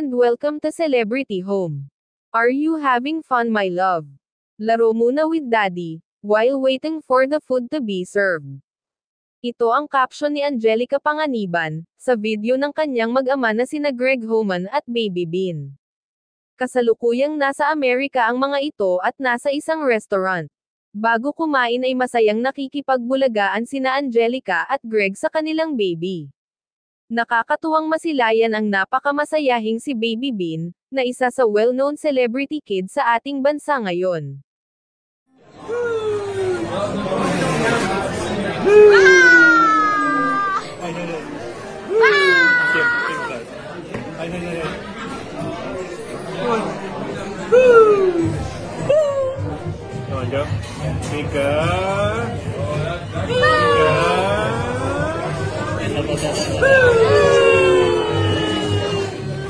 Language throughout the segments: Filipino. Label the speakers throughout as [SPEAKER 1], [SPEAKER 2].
[SPEAKER 1] and welcome to Celebrity Home. Are you having fun, my love? Laro muna with daddy, while waiting for the food to be served. Ito ang caption ni Angelica Panganiban, sa video ng kanyang mag-ama na sina Greg Homan at Baby Bean. Kasalukuyang nasa Amerika ang mga ito at nasa isang restaurant. Bago kumain ay masayang nakikipagbulagaan sina Angelica at Greg sa kanilang baby. Nakakatuwang masilayan ang napakamasayahing si Baby Bean, na isa sa well-known celebrity kid sa ating bansa ngayon.
[SPEAKER 2] Come on, go. Mika.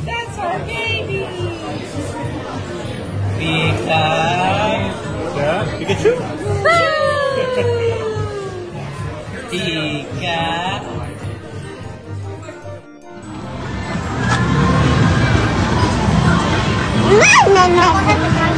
[SPEAKER 3] That's our baby!
[SPEAKER 2] Mika. Yeah, Pikachu.
[SPEAKER 3] Pika!
[SPEAKER 4] No, no, no.